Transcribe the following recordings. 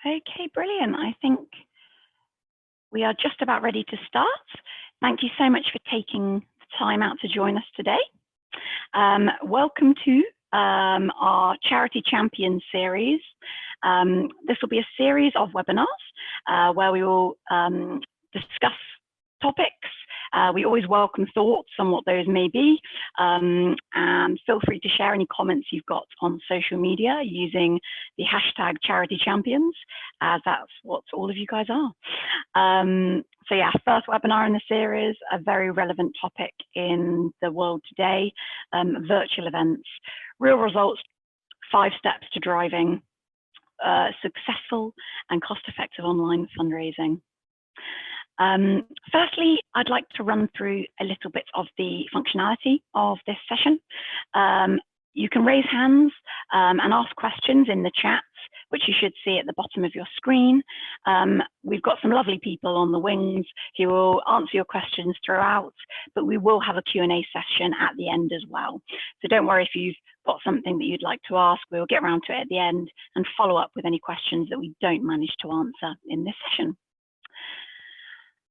Okay, brilliant. I think we are just about ready to start. Thank you so much for taking the time out to join us today. Welcome to our Charity Champions series. This will be a series of webinars where we will discuss topics. We always welcome thoughts on what those may be, and feel free to share any comments you've got on social media using the hashtag Charity Champions, as that's what all of you guys are. So yeah, first webinar in the series, a very relevant topic in the world today, virtual events, real results, 5 steps to driving successful and cost-effective online fundraising. Firstly, I'd like to run through a little bit of the functionality of this session. You can raise hands and ask questions in the chat, which you should see at the bottom of your screen. We've got some lovely people on the wings who will answer your questions throughout, but we will have a Q&A session at the end as well. So don't worry if you've got something that you'd like to ask, we'll get around to it at the end and follow up with any questions that we don't manage to answer in this session.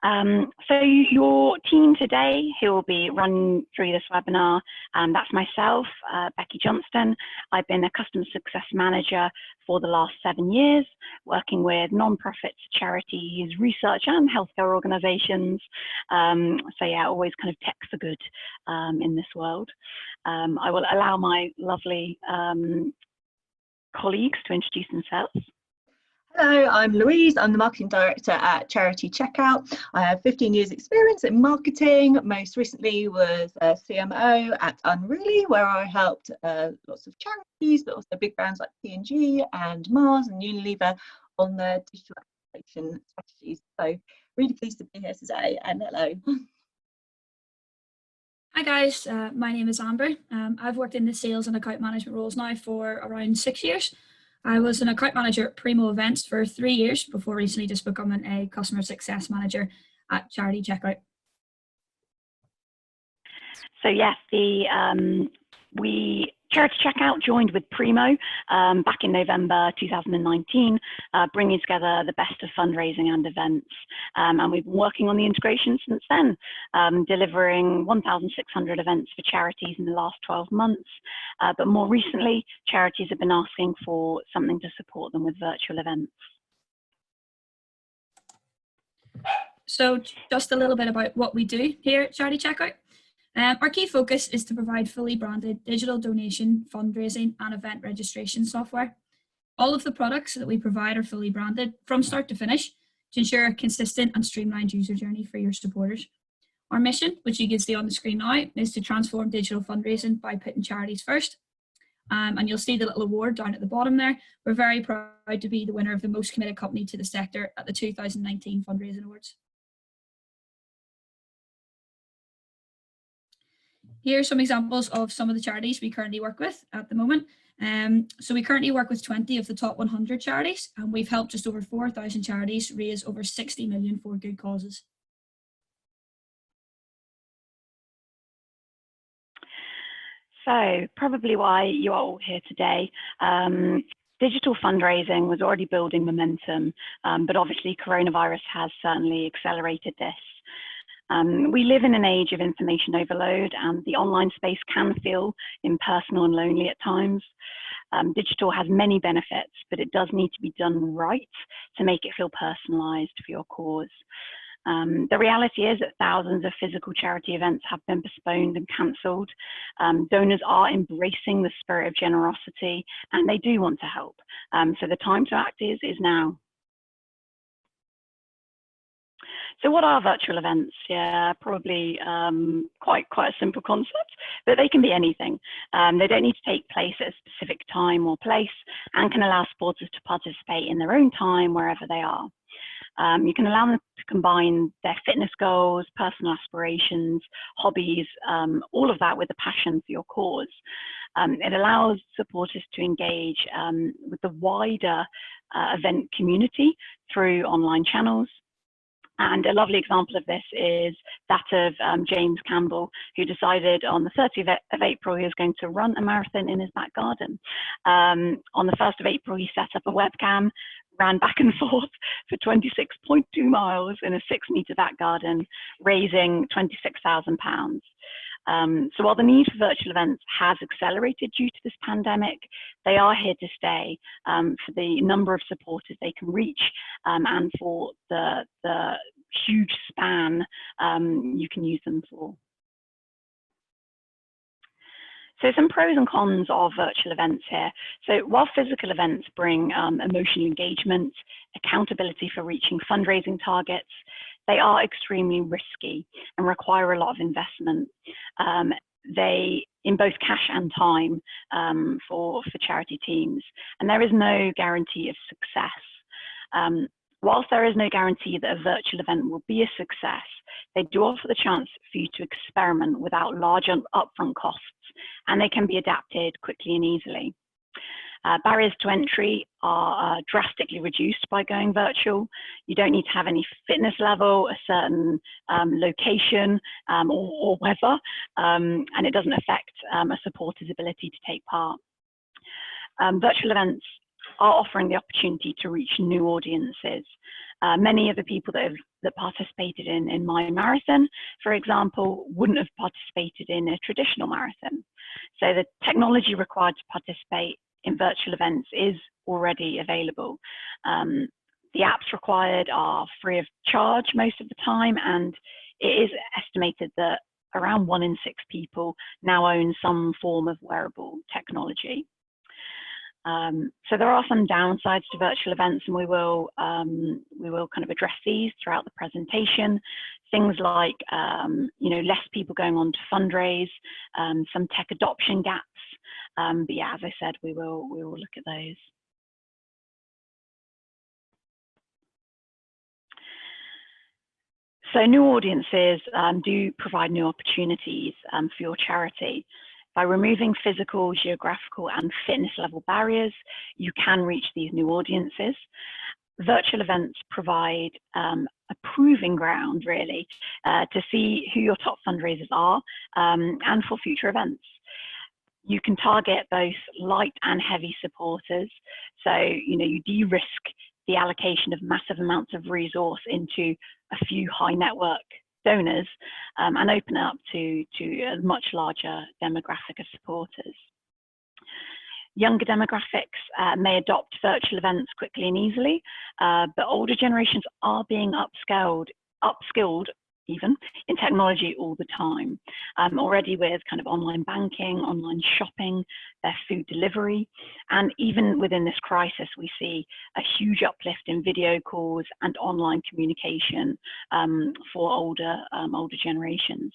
So your team today who will be running through this webinar, that's myself, Becky Johnston. I've been a customer success manager for the last 7 years, working with non-profits, charities, research and healthcare organisations. So yeah, always kind of tech for good in this world. I will allow my lovely colleagues to introduce themselves. Hello, I'm Louise. I'm the Marketing Director at CharityCheckout. I have 15 years experience in marketing. Most recently was a CMO at Unruly, where I helped lots of charities, but also big brands like P&G and Mars and Unilever on their digital activation strategies. So really pleased to be here today, and hello. Hi guys, my name is Amber. I've worked in the sales and account management roles now for around 6 years. I was an account manager at Primo Events for 3 years before recently just becoming a customer success manager at CharityCheckout. So yes, CharityCheckout joined with Primo back in November 2019, bringing together the best of fundraising and events. And we've been working on the integration since then, delivering 1,600 events for charities in the last 12 months. But more recently, charities have been asking for something to support them with virtual events. So just a little bit about what we do here at CharityCheckout. Our key focus is to provide fully branded digital donation, fundraising and event registration software. All of the products that we provide are fully branded from start to finish to ensure a consistent and streamlined user journey for your supporters. Our mission, which you can see on the screen now, is to transform digital fundraising by putting charities first. And you'll see the little award down at the bottom there. We're very proud to be the winner of the most committed company to the sector at the 2019 Fundraising Awards. Here are some examples of some of the charities we currently work with at the moment. So we currently work with 20 of the top 100 charities, and we've helped just over 4,000 charities raise over 60 million for good causes. So probably why you are all here today. Digital fundraising was already building momentum, but obviously coronavirus has certainly accelerated this. We live in an age of information overload, and the online space can feel impersonal and lonely at times. Digital has many benefits, but it does need to be done right to make it feel personalized for your cause. The reality is that thousands of physical charity events have been postponed and cancelled. Donors are embracing the spirit of generosity, and they do want to help. So the time to act is now. So what are virtual events? Yeah, probably quite a simple concept, but they can be anything. They don't need to take place at a specific time or place, and can allow supporters to participate in their own time wherever they are. You can allow them to combine their fitness goals, personal aspirations, hobbies, all of that with a passion for your cause. It allows supporters to engage with the wider event community through online channels. And a lovely example of this is that of James Campbell, who decided on the 30th of April he was going to run a marathon in his back garden. On the 1st of April, he set up a webcam, ran back and forth for 26.2 miles in a 6-meter back garden, raising £26,000. So while the need for virtual events has accelerated due to this pandemic, they are here to stay for the number of supporters they can reach and for the huge span you can use them for. So some pros and cons of virtual events here. So while physical events bring emotional engagement, accountability for reaching fundraising targets, they are extremely risky and require a lot of investment. They, in both cash and time for charity teams, and there is no guarantee of success. Whilst there is no guarantee that a virtual event will be a success, they do offer the chance for you to experiment without large upfront costs, and they can be adapted quickly and easily. Barriers to entry are drastically reduced by going virtual. You don't need to have any fitness level, a certain location or weather, and it doesn't affect a supporter's ability to take part. Virtual events are offering the opportunity to reach new audiences. Many of the people that participated in my marathon, for example, wouldn't have participated in a traditional marathon. So the technology required to participate in virtual events is already available. The apps required are free of charge most of the time, and it is estimated that around 1 in 6 people now own some form of wearable technology. So there are some downsides to virtual events, and we will kind of address these throughout the presentation. Things like less people going on to fundraise, some tech adoption gaps. But yeah, as I said, we will look at those. So new audiences do provide new opportunities for your charity. By removing physical, geographical, and fitness level barriers, you can reach these new audiences. Virtual events provide a proving ground, really, to see who your top fundraisers are and for future events. You can target both light and heavy supporters. So, you de-risk the allocation of massive amounts of resource into a few high network donors and open it up to a much larger demographic of supporters. Younger demographics may adopt virtual events quickly and easily, but older generations are being upskilled even in technology all the time, already with kind of online banking, online shopping, their food delivery. And even within this crisis, we see a huge uplift in video calls and online communication for older generations.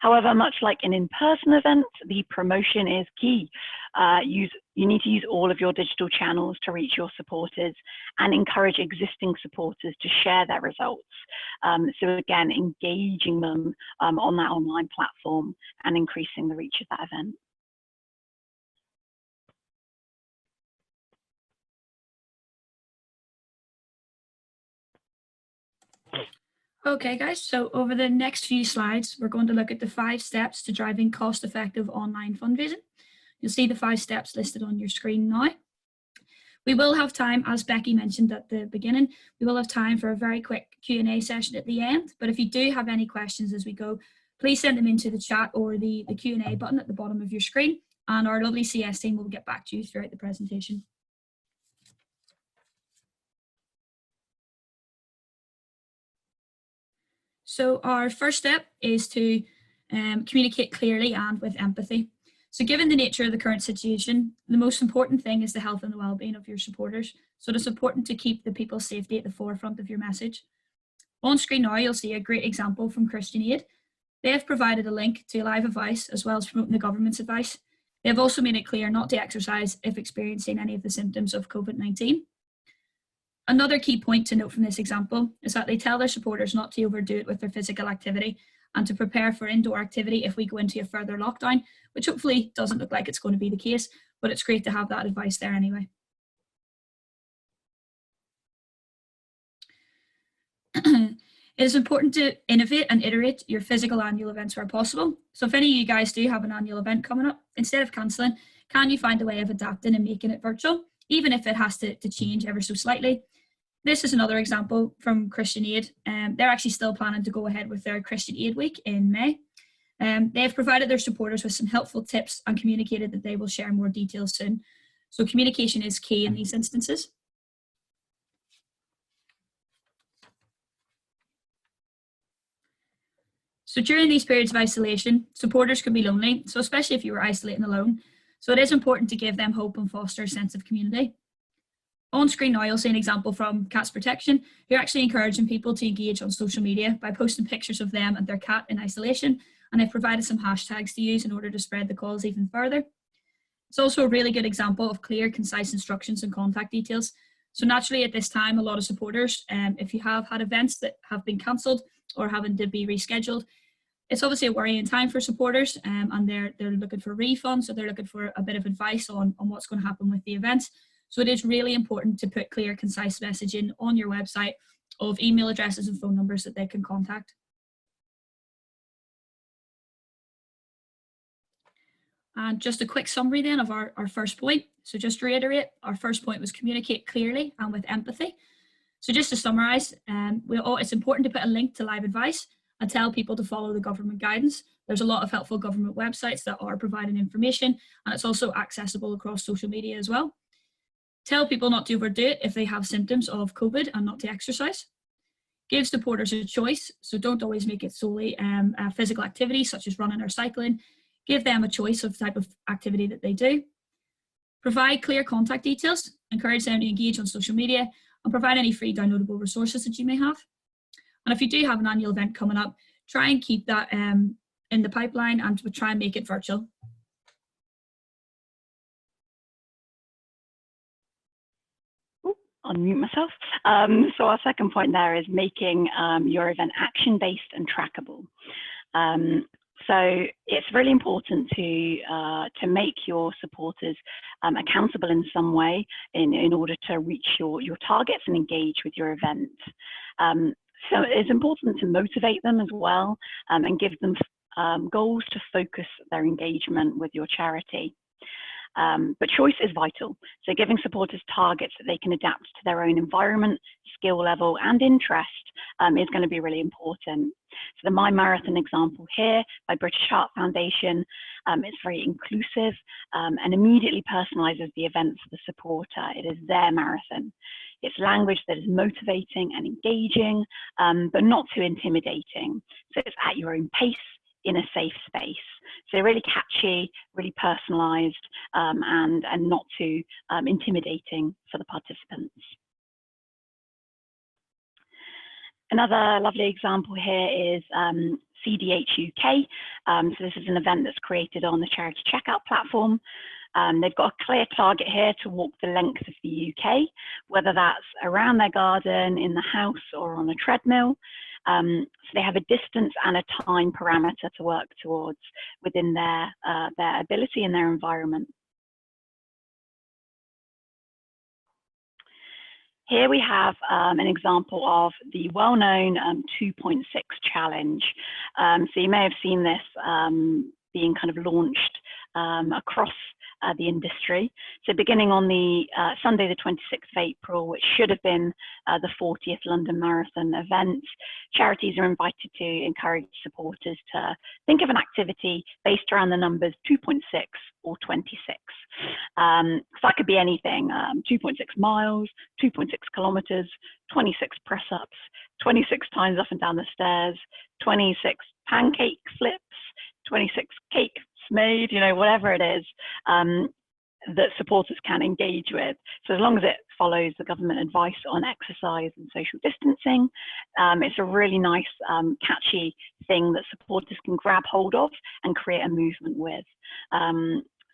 However, much like an in-person event, the promotion is key. You need to use all of your digital channels to reach your supporters and encourage existing supporters to share their results. So again, engaging them on that online platform and increasing the reach of that event. Okay guys, so over the next few slides, we're going to look at the 5 steps to driving cost-effective online fundraising. You'll see the 5 steps listed on your screen now. We will have time, as Becky mentioned at the beginning, we will have time for a very quick Q&A session at the end, but if you do have any questions as we go, please send them into the chat or the Q&A button at the bottom of your screen, and our lovely CS team will get back to you throughout the presentation. So our first step is to communicate clearly and with empathy. So given the nature of the current situation, the most important thing is the health and the well-being of your supporters. So it's important to keep the people's safety at the forefront of your message. On screen now, you'll see a great example from Christian Aid. They have provided a link to live advice as well as promoting the government's advice. They have also made it clear not to exercise if experiencing any of the symptoms of COVID-19. Another key point to note from this example is that they tell their supporters not to overdo it with their physical activity and to prepare for indoor activity if we go into a further lockdown, which hopefully doesn't look like it's going to be the case, but it's great to have that advice there anyway. It is important to innovate and iterate your physical annual events where possible. So if any of you guys do have an annual event coming up, instead of cancelling, can you find a way of adapting and making it virtual, even if it has to change ever so slightly? This is another example from Christian Aid. They're actually still planning to go ahead with their Christian Aid Week in May. They have provided their supporters with some helpful tips and communicated that they will share more details soon. So communication is key in these instances. So during these periods of isolation, supporters can be lonely, so especially if you were isolating alone. So it is important to give them hope and foster a sense of community. On screen now, you'll see an example from Cats Protection, who are actually encouraging people to engage on social media by posting pictures of them and their cat in isolation, and they've provided some hashtags to use in order to spread the cause even further. It's also a really good example of clear, concise instructions and contact details. So naturally at this time, a lot of supporters, if you have had events that have been cancelled or having to be rescheduled, it's obviously a worrying time for supporters, and they're looking for refunds, so they're looking for a bit of advice on what's going to happen with the events. So it is really important to put clear, concise messaging on your website of email addresses and phone numbers that they can contact. And just a quick summary then of our first point. So just to reiterate, our first point was communicate clearly and with empathy. So just to summarise, it's important to put a link to live advice and tell people to follow the government guidance. There's a lot of helpful government websites that are providing information, and it's also accessible across social media as well. Tell people not to overdo it if they have symptoms of COVID and not to exercise. Give supporters a choice, so don't always make it solely a physical activity such as running or cycling. Give them a choice of the type of activity that they do. Provide clear contact details, encourage them to engage on social media, and provide any free downloadable resources that you may have. And if you do have an annual event coming up, try and keep that in the pipeline and try and make it virtual. Unmute myself. So our second point there is making your event action-based and trackable. So it's really important to make your supporters accountable in some way in order to reach your targets and engage with your event. So it's important to motivate them as well and give them goals to focus their engagement with your charity. But choice is vital. So giving supporters targets that they can adapt to their own environment, skill level and interest is going to be really important. So the My Marathon example here by British Heart Foundation, it's very inclusive and immediately personalises the event for the supporter. It is their marathon. It's language that is motivating and engaging, but not too intimidating. So it's at your own pace, in a safe space. So really catchy, really personalised, and not too intimidating for the participants. Another lovely example here is CDH UK. So this is an event that's created on the CharityCheckout platform. They've got a clear target here to walk the length of the UK, whether that's around their garden, in the house, or on a treadmill. So they have a distance and a time parameter to work towards within their ability and their environment. Here we have an example of the well-known 2.6 challenge. So you may have seen this being kind of launched across the industry. So beginning on the Sunday, the 26th of April, which should have been the 40th London Marathon event, charities are invited to encourage supporters to think of an activity based around the numbers 2.6 or 26. So that could be anything, 2.6 miles, 2.6 kilometers, 26 press-ups, 26 times up and down the stairs, 26 pancake flips, 26 cakes made, you know, whatever it is that supporters can engage with. So as long as it follows the government advice on exercise and social distancing, it's a really nice, catchy thing that supporters can grab hold of and create a movement with.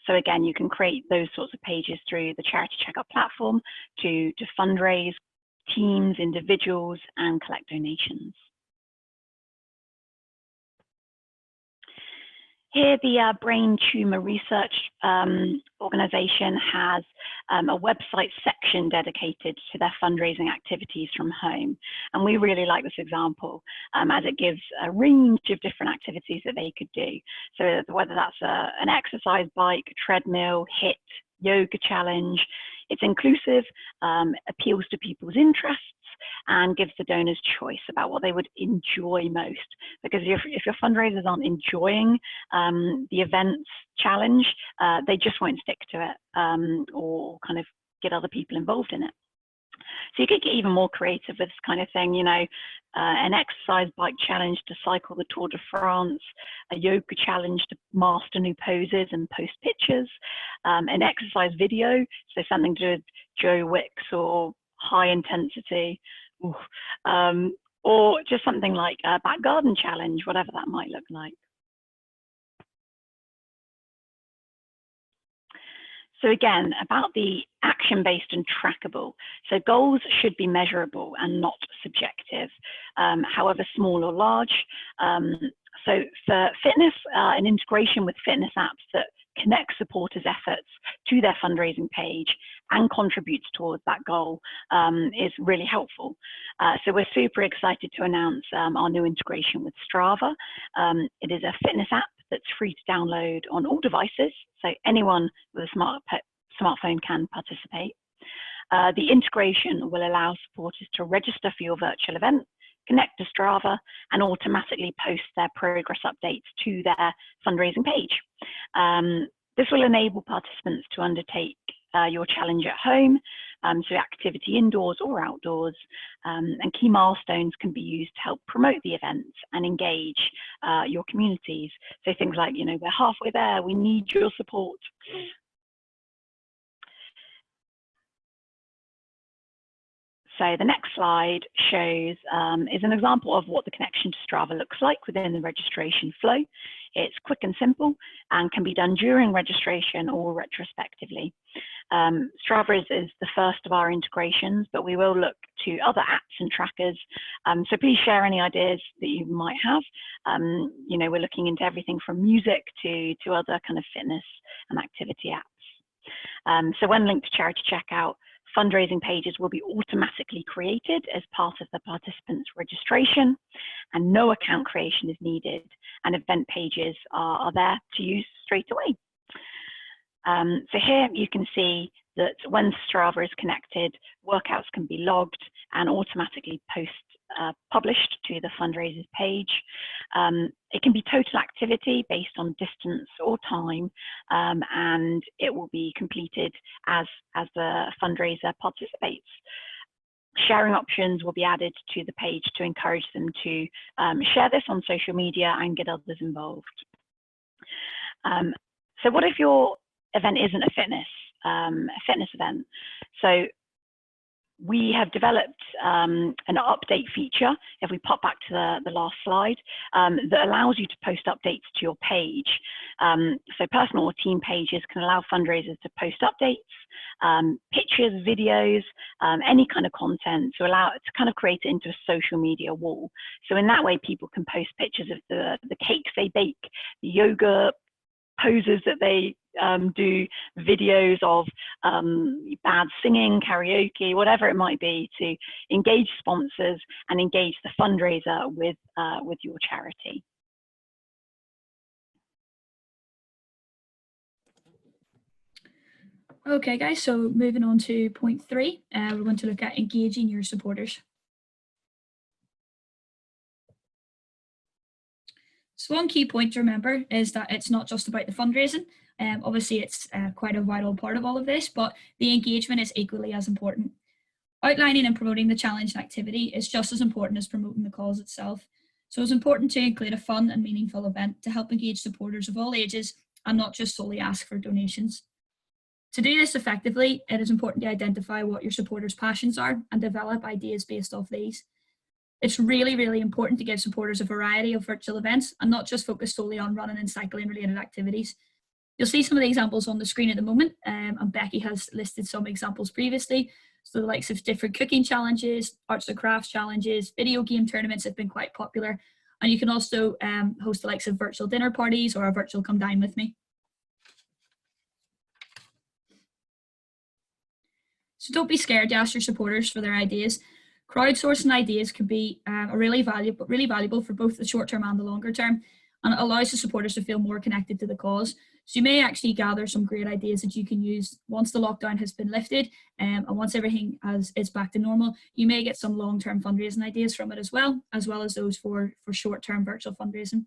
So again, you can create those sorts of pages through the CharityCheckout platform to fundraise teams, individuals, and collect donations. Here, the Brain Tumor Research Organization has a website section dedicated to their fundraising activities from home. And we really like this example as it gives a range of different activities that they could do. So whether that's an exercise bike, treadmill, HIIT, yoga challenge, it's inclusive, appeals to people's interests, and gives the donors choice about what they would enjoy most. Because if your fundraisers aren't enjoying the events challenge, they just won't stick to it or kind of get other people involved in it. So you could get even more creative with this kind of thing, you know, an exercise bike challenge to cycle the Tour de France, a yoga challenge to master new poses and post pictures, an exercise video, so something to do with Joe Wicks or high intensity, or just something like a back garden challenge, whatever that might look like. So again, about the action-based and trackable. So goals should be measurable and not subjective, however small or large. So for fitness, an integration with fitness apps that connect supporters' efforts to their fundraising page and contributes towards that goal is really helpful. So we're super excited to announce our new integration with Strava. It is a fitness app that's free to download on all devices, so anyone with a smartphone can participate. The integration will allow supporters to register for your virtual event, connect to Strava, and automatically post their progress updates to their fundraising page. This will enable participants to undertake your challenge at home, so activity indoors or outdoors, and key milestones can be used to help promote the events and engage your communities. So things like, you know, we're halfway there, we need your support. So the next slide shows is an example of what the connection to Strava looks like within the registration flow. It's quick and simple and can be done during registration or retrospectively. Strava is the first of our integrations, but we will look to other apps and trackers. So please share any ideas that you might have. You know, we're looking into everything from music to other kind of fitness and activity apps. So when linked to CharityCheckout, fundraising pages will be automatically created as part of the participant's registration, and no account creation is needed, and event pages are there to use straight away. So here you can see that when Strava is connected, workouts can be logged and automatically published to the fundraisers page. It can be total activity based on distance or time, and it will be completed as the fundraiser participates. Sharing options will be added to the page to encourage them to share this on social media and get others involved. So what if your event isn't a fitness event? So we have developed an update feature, if we pop back to the last slide, that allows you to post updates to your page. So personal or team pages can allow fundraisers to post updates, pictures, videos, any kind of content to allow it to kind of create it into a social media wall. So in that way, people can post pictures of the cakes they bake, the yoga poses that they do, videos of bad singing, karaoke, whatever it might be, to engage sponsors and engage the fundraiser with your charity. Okay guys, so moving on to point 3, we're going to look at engaging your supporters. So one key point to remember is that it's not just about the fundraising. Obviously, it's quite a vital part of all of this, but the engagement is equally as important. Outlining and promoting the challenge and activity is just as important as promoting the cause itself. So it's important to include a fun and meaningful event to help engage supporters of all ages and not just solely ask for donations. To do this effectively, it is important to identify what your supporters' passions are and develop ideas based off these. It's really, really important to give supporters a variety of virtual events and not just focus solely on running and cycling related activities. You'll see some of the examples on the screen at the moment, and Becky has listed some examples previously. So the likes of different cooking challenges, arts and crafts challenges, video game tournaments have been quite popular, And you can also host the likes of virtual dinner parties or a virtual come dine with me. So don't be scared to ask your supporters for their ideas. Crowdsourcing ideas can be really valuable for both the short term and the longer term, and it allows the supporters to feel more connected to the cause. So you may actually gather some great ideas that you can use once the lockdown has been lifted, and once everything is back to normal. You may get some long-term fundraising ideas from it as well as those for short-term virtual fundraising.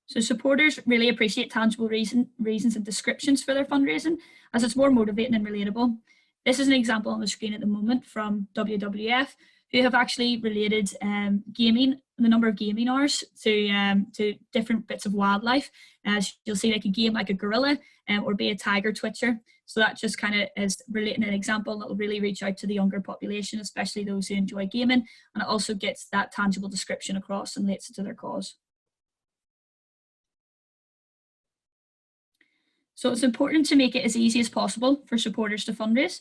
So supporters really appreciate tangible reasons and descriptions for their fundraising, as it's more motivating and relatable. This is an example on the screen at the moment from WWF, who have actually related the number of gaming hours to different bits of wildlife. As you'll see, like a game like a gorilla or be a tiger twitcher. So that just kind of is relating an example that will really reach out to the younger population, especially those who enjoy gaming. And it also gets that tangible description across and relates it to their cause. So it's important to make it as easy as possible for supporters to fundraise.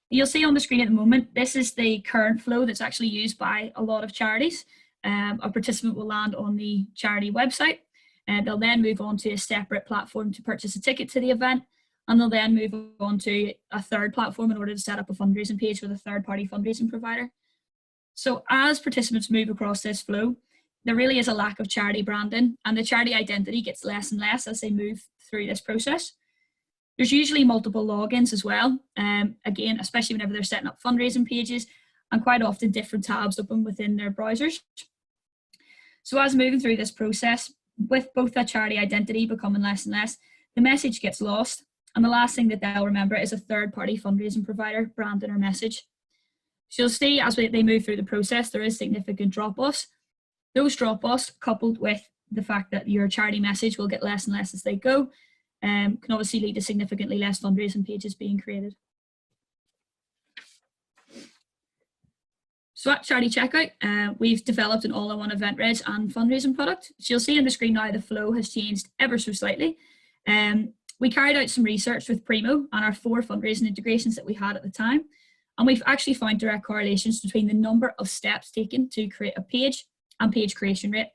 You'll see on the screen at the moment, this is the current flow that's actually used by a lot of charities. A participant will land on the charity website, and they'll then move on to a separate platform to purchase a ticket to the event, and they'll then move on to a third platform in order to set up a fundraising page with a third-party fundraising provider. So as participants move across this flow, there really is a lack of charity branding, and the charity identity gets less and less as they move through this process. There's usually multiple logins as well, again, especially whenever they're setting up fundraising pages, and quite often different tabs open within their browsers. So as moving through this process, with both that charity identity becoming less and less, the message gets lost, and the last thing that they'll remember is a third-party fundraising provider branding our message. So you'll see as they move through the process, there is significant drop-offs. Those drop-offs, coupled with the fact that your charity message will get less and less as they go, can obviously lead to significantly less fundraising pages being created. So at CharityCheckout, we've developed an all-in-one event reg and fundraising product. So you'll see on the screen now the flow has changed ever so slightly. We carried out some research with Primo on our 4 fundraising integrations that we had at the time, and we've actually found direct correlations between the number of steps taken to create a page and page creation rate.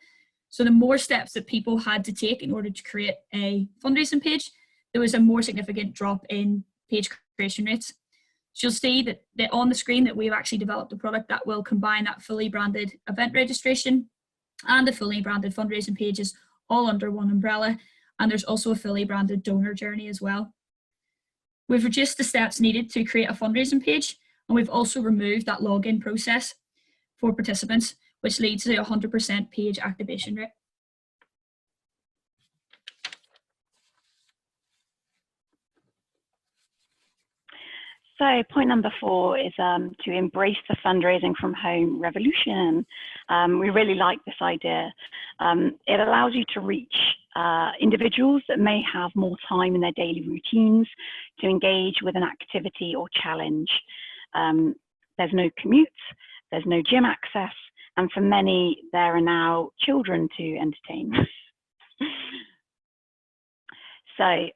So the more steps that people had to take in order to create a fundraising page, there was a more significant drop in page creation rates. So you'll see that on the screen that we've actually developed a product that will combine that fully branded event registration and the fully branded fundraising pages all under one umbrella. And there's also a fully branded donor journey as well. We've reduced the steps needed to create a fundraising page, and we've also removed that login process for participants, which leads to a 100% page activation rate. So point number 4 is to embrace the fundraising from home revolution. We really like this idea. It allows you to reach individuals that may have more time in their daily routines to engage with an activity or challenge. There's no commute, there's no gym access, and for many, there are now children to entertain. So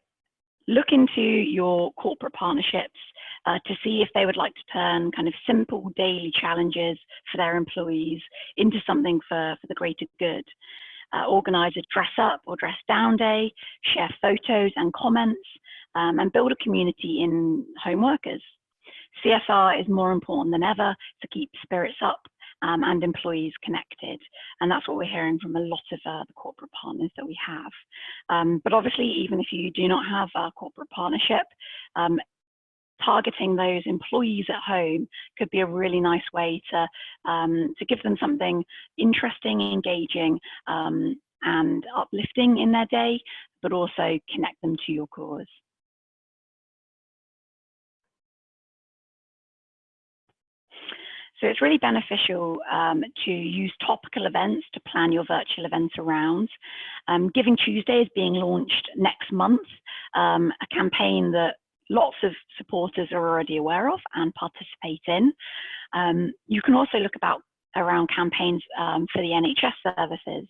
look into your corporate partnerships to see if they would like to turn kind of simple daily challenges for their employees into something for the greater good. Organize a dress up or dress down day, share photos and comments, and build a community in home workers. CSR is more important than ever to keep spirits up and employees connected. And that's what we're hearing from a lot of the corporate partners that we have. But obviously, even if you do not have a corporate partnership, targeting those employees at home could be a really nice way to give them something interesting, engaging, and uplifting in their day, but also connect them to your cause. So it's really beneficial to use topical events to plan your virtual events around. Giving Tuesday is being launched next month, a campaign that lots of supporters are already aware of and participate in. You can also look around campaigns for the NHS services.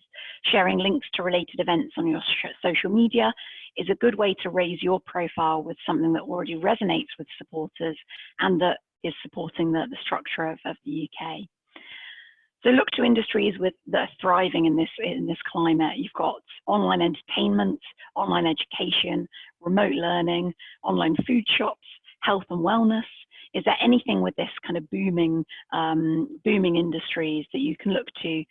Sharing links to related events on your social media is a good way to raise your profile with something that already resonates with supporters and that is supporting the structure of the UK. So look to industries that are thriving in this climate. You've got online entertainment, online education, remote learning, online food shops, health and wellness. Is there anything with this kind of booming industries that you can look to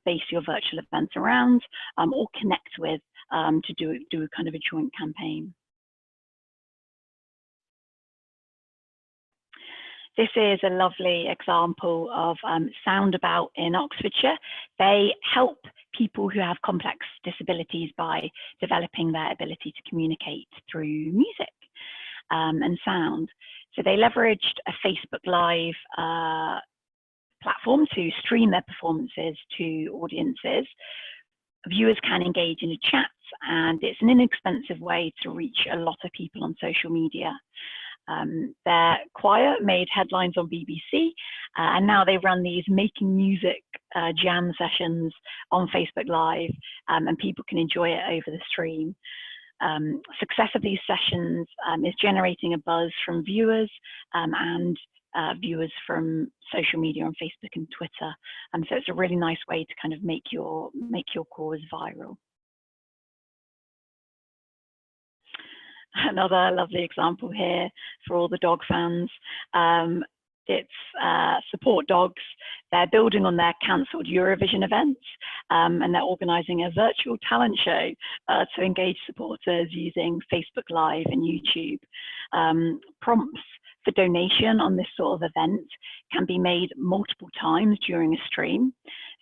base your virtual events around or connect with to do a kind of a joint campaign? This is a lovely example of Soundabout in Oxfordshire. They help people who have complex disabilities by developing their ability to communicate through music and sound. So they leveraged a Facebook Live platform to stream their performances to audiences. Viewers can engage in a chat, and it's an inexpensive way to reach a lot of people on social media. Their choir made headlines on BBC, and now they run these making music jam sessions on Facebook Live, and people can enjoy it over the stream. Success of these sessions is generating a buzz from viewers and viewers from social media on Facebook and Twitter. So it's a really nice way to kind of make your cause viral. Another lovely example here for all the dog fans. It's Support Dogs. They're building on their cancelled Eurovision events, and they're organising a virtual talent show to engage supporters using Facebook Live and YouTube. Prompts for donation on this sort of event can be made multiple times during a stream.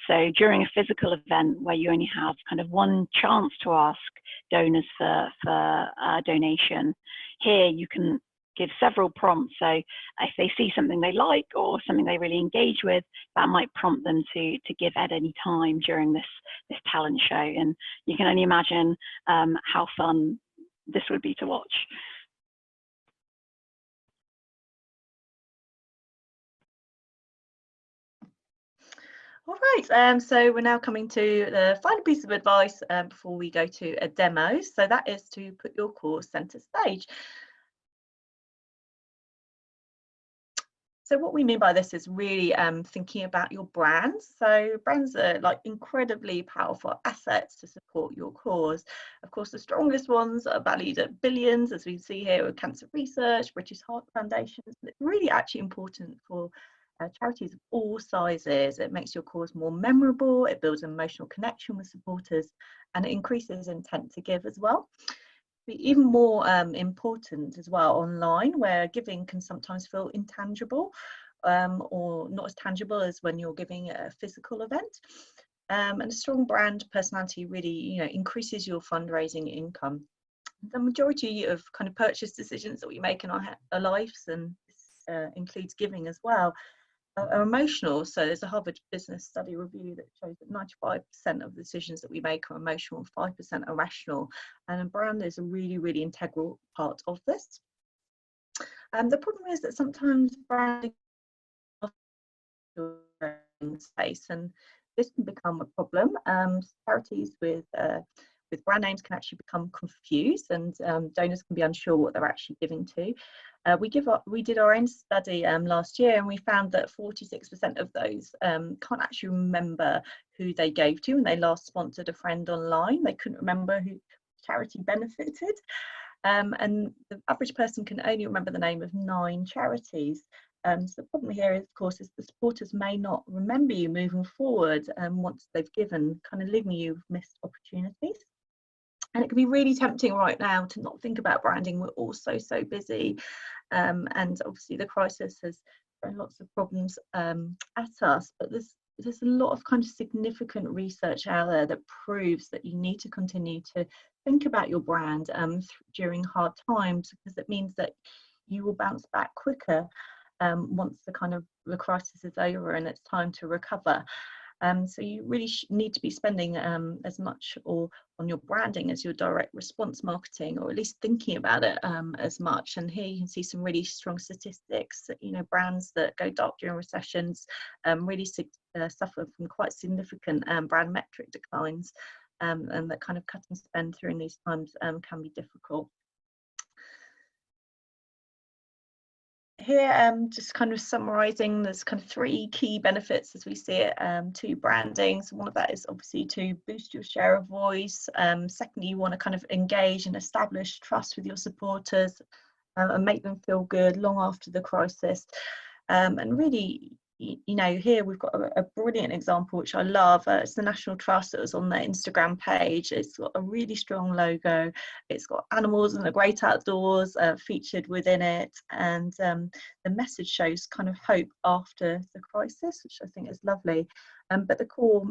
So during a physical event where you only have kind of one chance to ask donors for donation, here you can give several prompts. So if they see something they like or something they really engage with, that might prompt them to give at any time during this talent show. And you can only imagine how fun this would be to watch. All right, so we're now coming to the final piece of advice before we go to a demo. So that is to put your course centre stage. So what we mean by this is really thinking about your brands. So brands are like incredibly powerful assets to support your cause. Of course, the strongest ones are valued at billions, as we see here with Cancer Research, British Heart Foundation. It's really actually important for charities of all sizes. It makes your cause more memorable, it builds an emotional connection with supporters, and it increases intent to give as well. Even more important as well online, where giving can sometimes feel intangible or not as tangible as when you're giving a physical event. And a strong brand personality really, increases your fundraising income. The majority of kind of purchase decisions that we make in our lives, and this includes giving as well, are emotional. So there's a Harvard Business Study review that shows that 95% of the decisions that we make are emotional and 5% are rational. And a brand is a really, really integral part of this. The problem is that sometimes branding space, and this can become a problem. Charities with brand names can actually become confused, and donors can be unsure what they're actually giving to. We did our own study last year, and we found that 46% of those can't actually remember who they gave to when they last sponsored a friend online. They couldn't remember who charity benefited. And the average person can only remember the name of 9 charities. So the problem here, of course, is the supporters may not remember you moving forward once they've given, kind of leaving you with missed opportunities. And it can be really tempting right now to not think about branding. We're all so busy. And obviously the crisis has thrown lots of problems at us, but there's a lot of kind of significant research out there that proves that you need to continue to think about your brand during hard times, because it means that you will bounce back quicker once the crisis is over and it's time to recover. So you really need to be spending as much on your branding as your direct response marketing, or at least thinking about it as much. And here you can see some really strong statistics. Brands that go dark during recessions really suffer from quite significant brand metric declines, and that kind of cutting spend during these times can be difficult. here, just kind of summarising, there's kind of 3 key benefits as we see it to branding. So one of that is obviously to boost your share of voice. Secondly, you want to kind of engage and establish trust with your supporters and make them feel good long after the crisis. And really, you know, here we've got a brilliant example which I love. It's the National Trust that was on their Instagram page. It's got a really strong logo. It's got animals and the great outdoors featured within it, and the message shows kind of hope after the crisis, which I think is lovely. But the core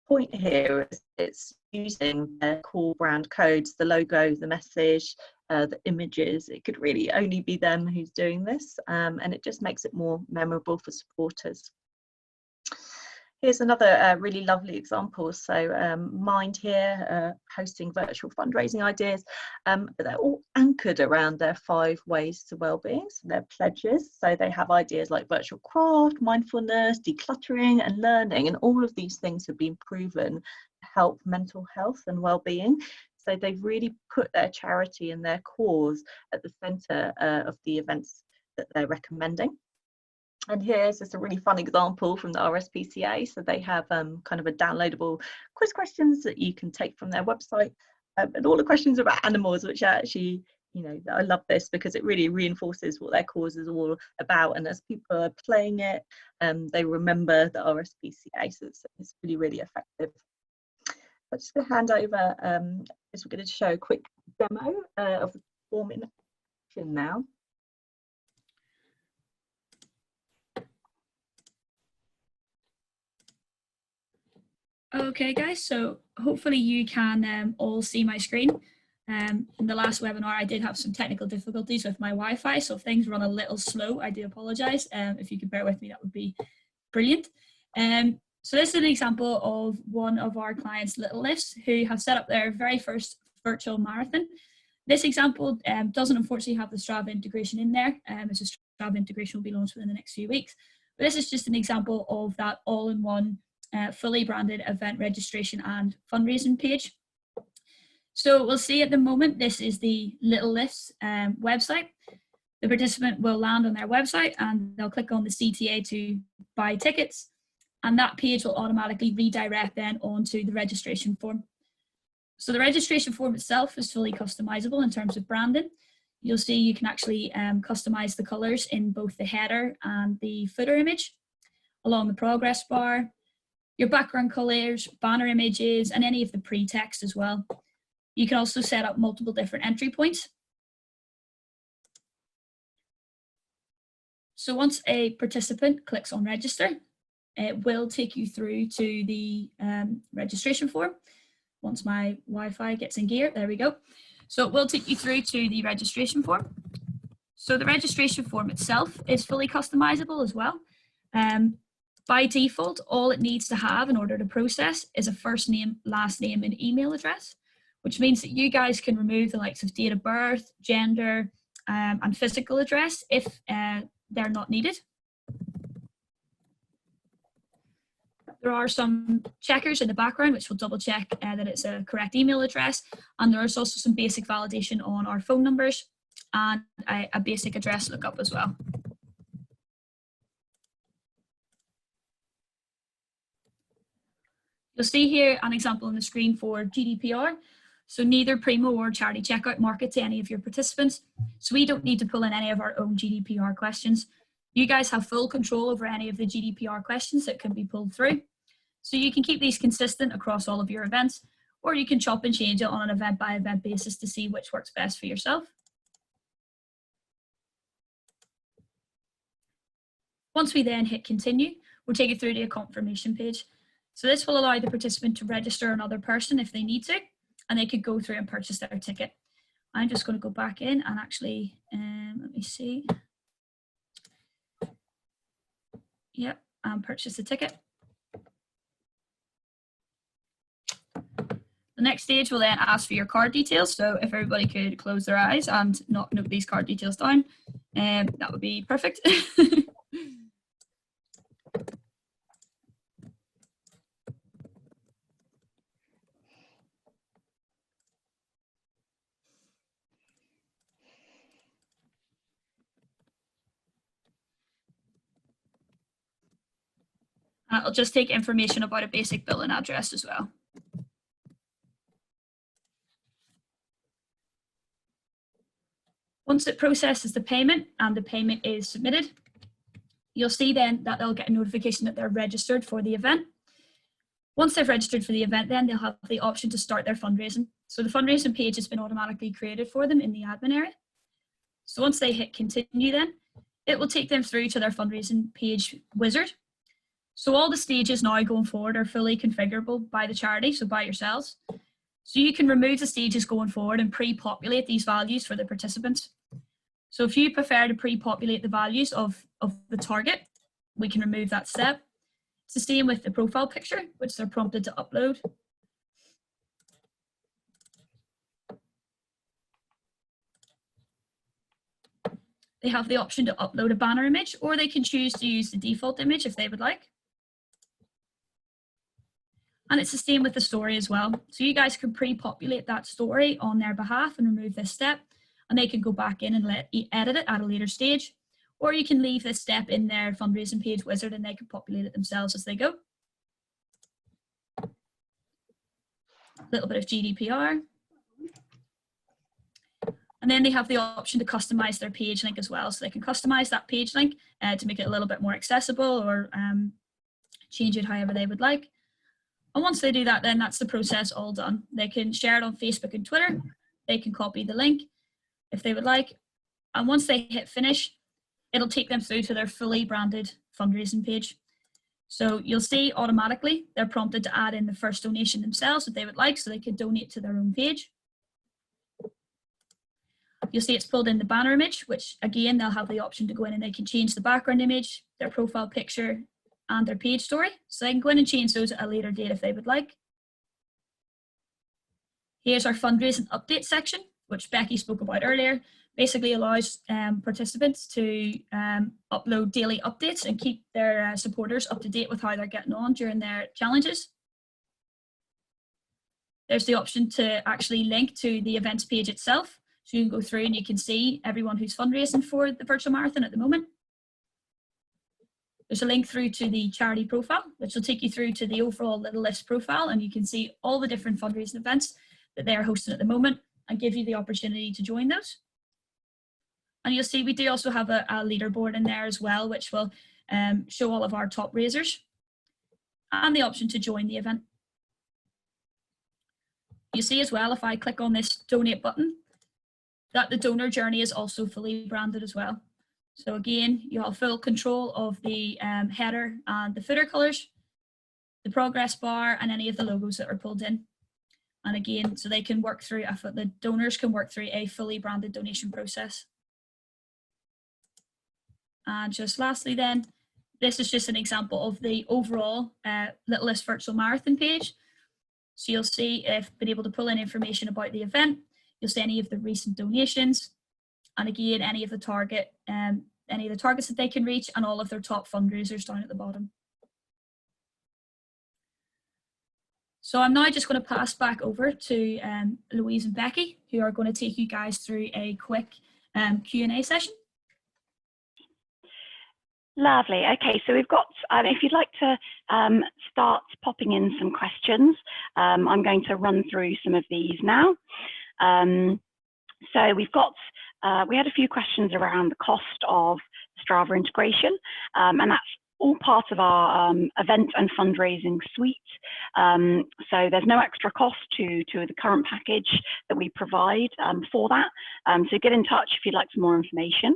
point here is it's using their core brand codes, the logo, the message, the images. It could really only be them who's doing this, and it just makes it more memorable for supporters. Here's another really lovely example. So Mind here, hosting virtual fundraising ideas, but they're all anchored around their 5 ways to wellbeing, so their pledges. So they have ideas like virtual craft, mindfulness, decluttering and learning, and all of these things have been proven to help mental health and wellbeing. So they've really put their charity and their cause at the centre of the events that they're recommending. And here's just a really fun example from the RSPCA. So they have kind of a downloadable quiz questions that you can take from their website. And all the questions are about animals, which are actually, you know, I love this because it really reinforces what their cause is all about. And as people are playing it, they remember the RSPCA. So it's really, really effective. I'm just going to hand over, as we're going to show a quick demo of the form in action now. Okay guys, so hopefully you can all see my screen. In the last webinar I did have some technical difficulties with my Wi-Fi, so if things run a little slow, I do apologise. If you could bear with me, that would be brilliant. So this is an example of one of our clients, Little Lifts, who have set up their very first virtual marathon. This example doesn't unfortunately have the Strava integration in there, as the Strava integration will be launched within the next few weeks. But this is just an example of that all-in-one fully branded event registration and fundraising page. So we'll see at the moment, this is the Little Lifts website. The participant will land on their website and they'll click on the CTA to buy tickets, and that page will automatically redirect then onto the registration form. So the registration form itself is fully customizable in terms of branding. You'll see you can actually customize the colors in both the header and the footer image, along the progress bar, your background colors, banner images, and any of the pre-text as well. You can also set up multiple different entry points. So once a participant clicks on register, it will take you through to the registration form. Once my Wi-Fi gets in gear, there we go. So it will take you through to the registration form. So the registration form itself is fully customizable as well. By default, all it needs to have in order to process is a first name, last name, and email address, which means that you guys can remove the likes of date of birth, gender, and physical address if they're not needed. There are some checkers in the background which will double check that it's a correct email address, and there is also some basic validation on our phone numbers and a basic address lookup as well. You'll see here an example on the screen for GDPR. So neither Primo or Charity Checkout market to any of your participants. So we don't need to pull in any of our own GDPR questions. You guys have full control over any of the GDPR questions that can be pulled through. So you can keep these consistent across all of your events, or you can chop and change it on an event by event basis to see which works best for yourself. Once we then hit continue, we'll take it through to a confirmation page. So this will allow the participant to register another person if they need to, and they could go through and purchase their ticket. I'm just going to go back in and actually, let me see. Yep, and purchase the ticket. The next stage will then ask for your card details. So if everybody could close their eyes and not note these card details down, that would be perfect. It'll just take information about a basic billing address as well. Once it processes the payment and the payment is submitted, you'll see then that they'll get a notification that they're registered for the event. Once they've registered for the event, then they'll have the option to start their fundraising. So the fundraising page has been automatically created for them in the admin area. So once they hit continue then, it will take them through to their fundraising page wizard. So all the stages now going forward are fully configurable by the charity, so by yourselves. So you can remove the stages going forward and pre-populate these values for the participants. So if you prefer to pre-populate the values of the target, we can remove that step. It's the same with the profile picture, which they're prompted to upload. They have the option to upload a banner image, or they can choose to use the default image if they would like. And it's the same with the story as well. So you guys can pre-populate that story on their behalf and remove this step, and they can go back in and edit it at a later stage. Or you can leave this step in their fundraising page wizard and they can populate it themselves as they go. A little bit of GDPR. And then they have the option to customize their page link as well. So they can customize that page link to make it a little bit more accessible, or change it however they would like. And once they do that, then that's the process all done. They can share it on Facebook and Twitter. They can copy the link if they would like. And once they hit finish, it'll take them through to their fully branded fundraising page. So you'll see automatically they're prompted to add in the first donation themselves if they would like, so they could donate to their own page. You'll see it's pulled in the banner image, which again, they'll have the option to go in and they can change the background image, their profile picture, and their page story. So they can go in and change those at a later date if they would like. Here's our fundraising update section, which Becky spoke about earlier. Basically allows participants to upload daily updates and keep their supporters up to date with how they're getting on during their challenges. There's the option to actually link to the events page itself. So you can go through and you can see everyone who's fundraising for the virtual marathon at the moment. There's a link through to the charity profile, which will take you through to the overall Little Lifts profile, and you can see all the different fundraising events that they are hosting at the moment and give you the opportunity to join those. And you'll see we do also have a leaderboard in there as well, which will show all of our top raisers and the option to join the event. You see as well, if I click on this donate button, that the donor journey is also fully branded as well. So again, you have full control of the header and the footer colors, the progress bar, and any of the logos that are pulled in. And again, so they can work through, the donors can work through a fully branded donation process. And just lastly then, this is just an example of the overall Little Lifts virtual marathon page. So you'll see if been able to pull in information about the event, you'll see any of the recent donations, and again, any of the targets that they can reach, and all of their top fundraisers down at the bottom. So I'm now just going to pass back over to Louise and Becky, who are going to take you guys through a quick Q&A session. Lovely. Okay, so we've got, if you'd like to start popping in some questions, I'm going to run through some of these now. So we've got, we had a few questions around the cost of Strava integration, and that's all part of our event and fundraising suite. So there's no extra cost to the current package that we provide for that. So get in touch if you'd like some more information.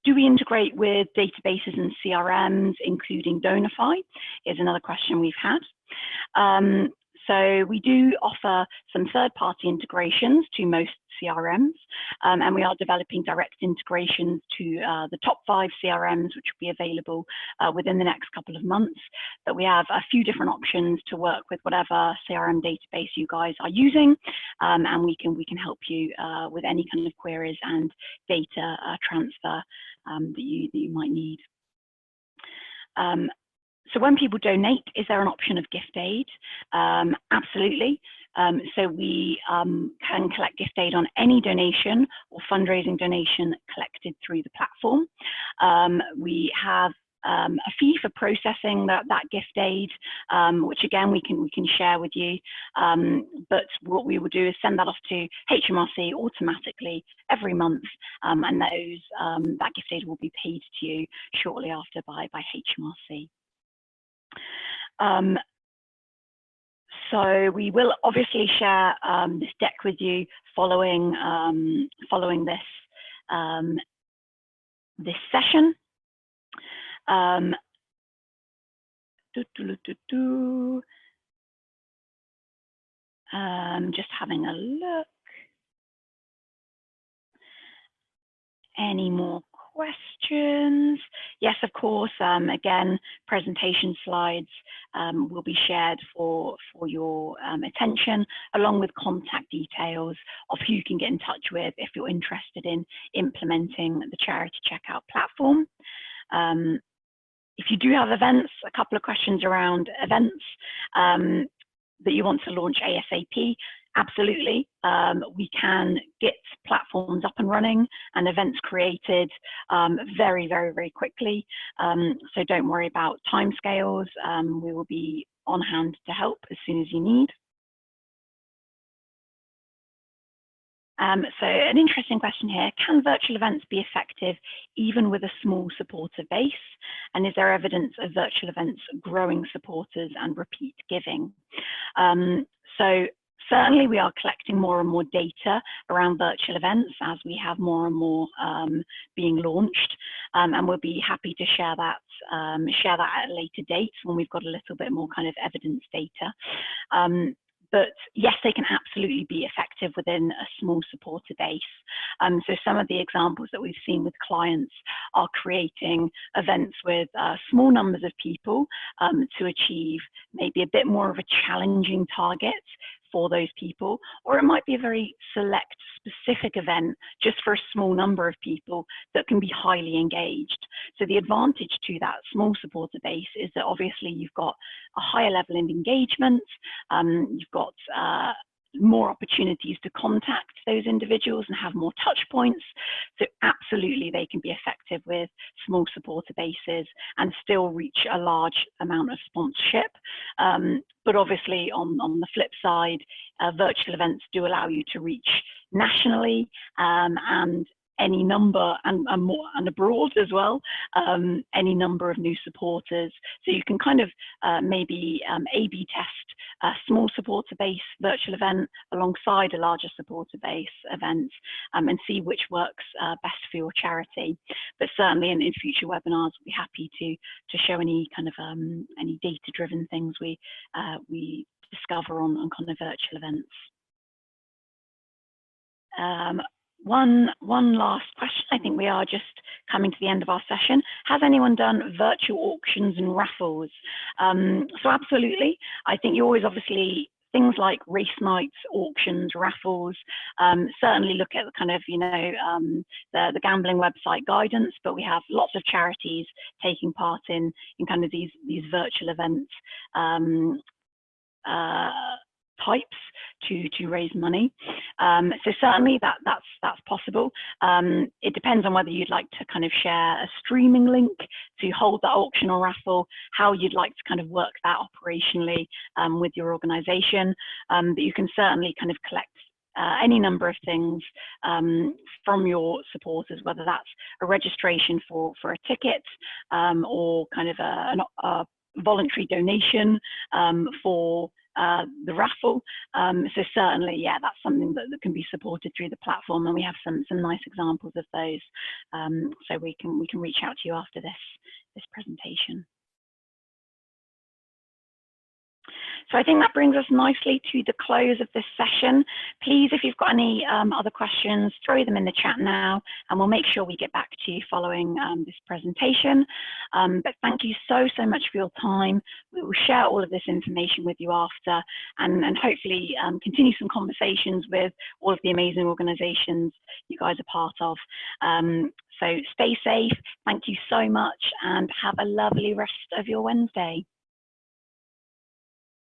Do we integrate with databases and CRMs, including Donify? Is another question we've had. So we do offer some third-party integrations to most CRMs, and we are developing direct integrations to the top 5 CRMs, which will be available within the next couple of months. But we have a few different options to work with whatever CRM database you guys are using, and we can help you with any kind of queries and data transfer that you might need. So when people donate, is there an option of gift aid? Absolutely. So we can collect gift aid on any donation or fundraising donation collected through the platform. We have a fee for processing that gift aid, which again we can share with you. But what we will do is send that off to HMRC automatically every month, and that gift aid will be paid to you shortly after by HMRC. So we will obviously share this deck with you following this session. Just having a look. Any more questions? Yes, of course. Again, presentation slides will be shared for your attention, along with contact details of who you can get in touch with if you're interested in implementing the Charity Checkout platform. If you do have events, a couple of questions around events that you want to launch ASAP. Absolutely, we can get platforms up and running and events created very, very, very quickly. So don't worry about timescales. We will be on hand to help as soon as you need. So an interesting question here, can virtual events be effective even with a small supporter base? And is there evidence of virtual events growing supporters and repeat giving? So certainly we are collecting more and more data around virtual events as we have more and more being launched. And we'll be happy to share that at a later date when we've got a little bit more kind of evidence data. But yes, they can absolutely be effective within a small supporter base. So some of the examples that we've seen with clients are creating events with small numbers of people to achieve maybe a bit more of a challenging target for those people, or it might be a very select specific event just for a small number of people that can be highly engaged. So the advantage to that small supporter base is that obviously you've got a higher level of engagement, you've got more opportunities to contact those individuals and have more touch points. So absolutely they can be effective with small supporter bases and still reach a large amount of sponsorship. But obviously on the flip side, virtual events do allow you to reach nationally and any number and abroad as well, any number of new supporters. So you can kind of maybe A/B test a small supporter base virtual event alongside a larger supporter base event and see which works best for your charity. But certainly in future webinars, we'll be happy to show any kind of any data-driven things we discover on kind of virtual events. One last question. I think we are just coming to the end of our session. Has anyone done virtual auctions and raffles? So absolutely. I think you always obviously things like race nights, auctions, raffles, certainly look at the kind of, you know, the gambling website guidance, but we have lots of charities taking part in kind of these virtual events types to raise money. So certainly that's possible. It depends on whether you'd like to kind of share a streaming link to hold that auction or raffle, how you'd like to kind of work that operationally with your organization. But you can certainly kind of collect any number of things from your supporters, whether that's a registration for a ticket or kind of a voluntary donation for the raffle. So certainly, yeah, that's something that can be supported through the platform, and we have some nice examples of those. So we can reach out to you after this presentation. So I think that brings us nicely to the close of this session. Please, if you've got any other questions, throw them in the chat now, and we'll make sure we get back to you following this presentation. But thank you so much for your time. We will share all of this information with you after, and hopefully continue some conversations with all of the amazing organizations you guys are part of. So stay safe. Thank you so much, and have a lovely rest of your Wednesday.